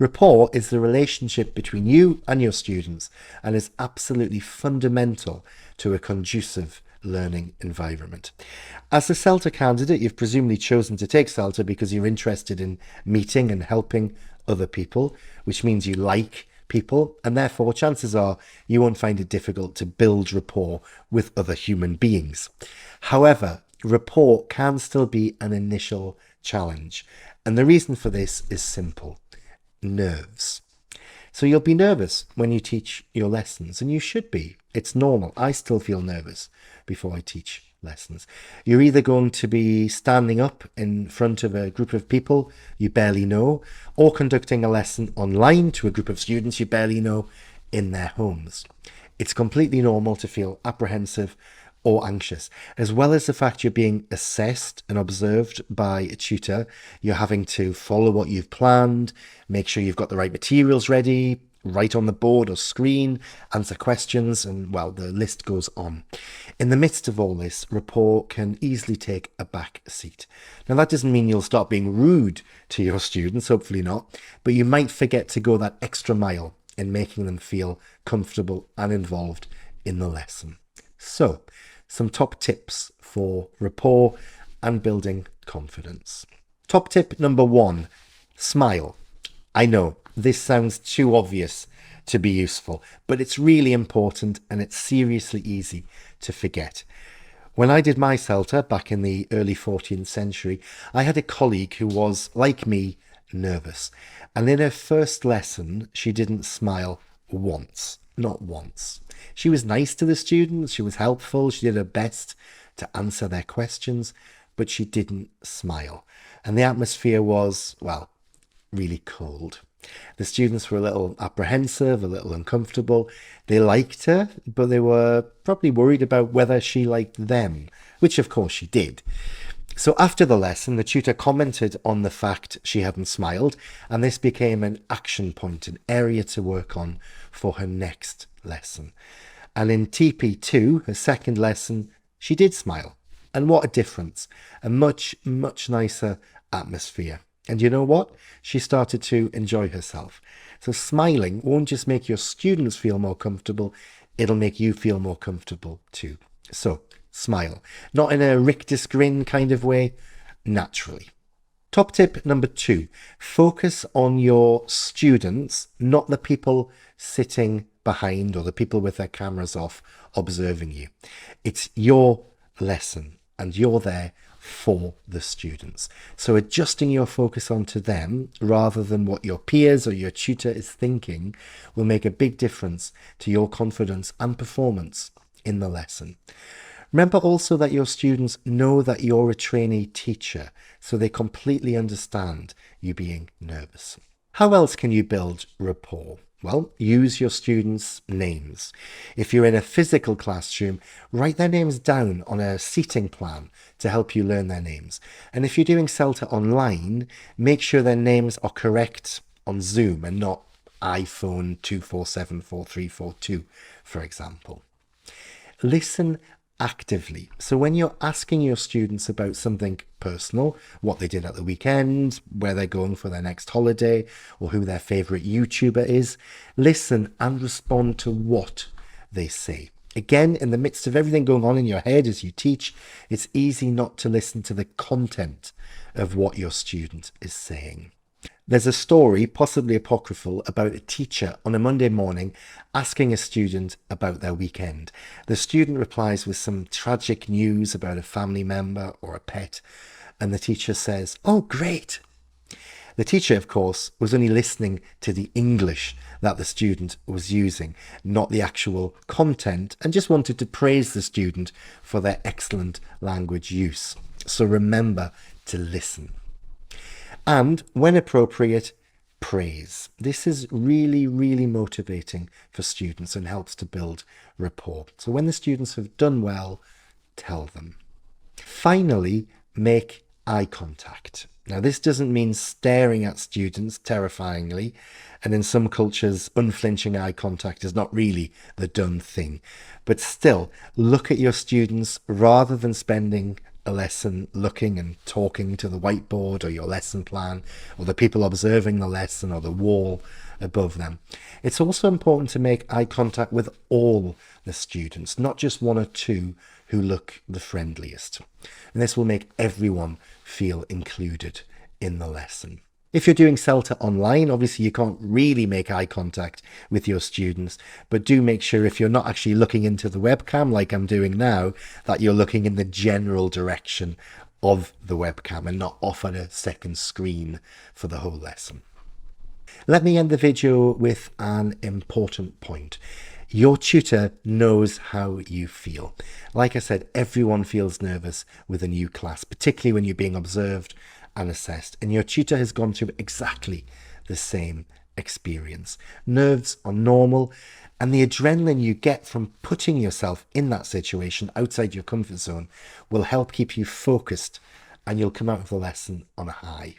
Rapport is the relationship between you and your students and is absolutely fundamental to a conducive learning environment. As a CELTA candidate, you've presumably chosen to take CELTA because you're interested in meeting and helping other people, which means you like people, and therefore chances are you won't find it difficult to build rapport with other human beings. However, rapport can still be an initial challenge, and the reason for this is simple: nerves. So you'll be nervous when you teach your lessons, and you should be. It's normal. I still feel nervous before I teach lessons. You're either going to be standing up in front of a group of people you barely know, or conducting a lesson online to a group of students you barely know in their homes. It's completely normal to feel apprehensive or anxious, as well as the fact you're being assessed and observed by a tutor. You're having to follow what you've planned, make sure you've got the right materials ready, write on the board or screen, answer questions, and well, the list goes on. In the midst of all this, rapport can easily take a back seat. Now, that doesn't mean you'll stop being rude to your students, hopefully not, but you might forget to go that extra mile in making them feel comfortable and involved in the lesson. So, some top tips for rapport and building confidence. Top tip number 1, smile. I know this sounds too obvious to be useful, but it's really important and it's seriously easy to forget. When I did my CELTA back in the early 14th century, I had a colleague who was, like me, nervous. And in her first lesson, she didn't smile once. Not once. She was nice to the students, she was helpful, she did her best to answer their questions, but she didn't smile. And the atmosphere was, well, really cold. The students were a little apprehensive, a little uncomfortable. They liked her, but they were probably worried about whether she liked them, which of course she did. So after the lesson, the tutor commented on the fact she hadn't smiled, and this became an action point, an area to work on for her next lesson. And in TP2, her second lesson, she did smile. And what a difference. A much, much nicer atmosphere. And you know what? She started to enjoy herself. So smiling won't just make your students feel more comfortable, it'll make you feel more comfortable too. So smile. Not in a rictus grin kind of way, naturally. Top tip number 2, focus on your students, not the people sitting behind or the people with their cameras off observing you. It's your lesson and you're there for the students. So adjusting your focus onto them rather than what your peers or your tutor is thinking will make a big difference to your confidence and performance in the lesson. Remember also that your students know that you're a trainee teacher, so they completely understand you being nervous. How else can you build rapport? Well, use your students' names. If you're in a physical classroom, write their names down on a seating plan to help you learn their names. And if you're doing CELTA online, make sure their names are correct on Zoom and not iPhone 2474342, for example. Listen actively. So when you're asking your students about something personal, what they did at the weekend, where they're going for their next holiday, or who their favorite YouTuber is, listen and respond to what they say. Again, in the midst of everything going on in your head as you teach, it's easy not to listen to the content of what your student is saying. There's a story, possibly apocryphal, about a teacher on a Monday morning asking a student about their weekend. The student replies with some tragic news about a family member or a pet, and the teacher says, "Oh, great." The teacher, of course, was only listening to the English that the student was using, not the actual content, and just wanted to praise the student for their excellent language use. So remember to listen. And when appropriate, praise. This is really, really motivating for students and helps to build rapport. So when the students have done well, tell them. Finally, make eye contact. Now, this doesn't mean staring at students terrifyingly, and in some cultures, unflinching eye contact is not really the done thing. But still, look at your students rather than spending a lesson looking and talking to the whiteboard or your lesson plan or the people observing the lesson or the wall above them. It's also important to make eye contact with all the students, not just one or two who look the friendliest. And this will make everyone feel included in the lesson. If you're doing CELTA online, obviously you can't really make eye contact with your students, but do make sure if you're not actually looking into the webcam like I'm doing now, that you're looking in the general direction of the webcam and not off on a second screen for the whole lesson. Let me end the video with an important point. Your tutor knows how you feel. Like I said, everyone feels nervous with a new class, particularly when you're being observed and assessed, and your tutor has gone through exactly the same experience. Nerves are normal, and the adrenaline you get from putting yourself in that situation outside your comfort zone will help keep you focused, and you'll come out of the lesson on a high.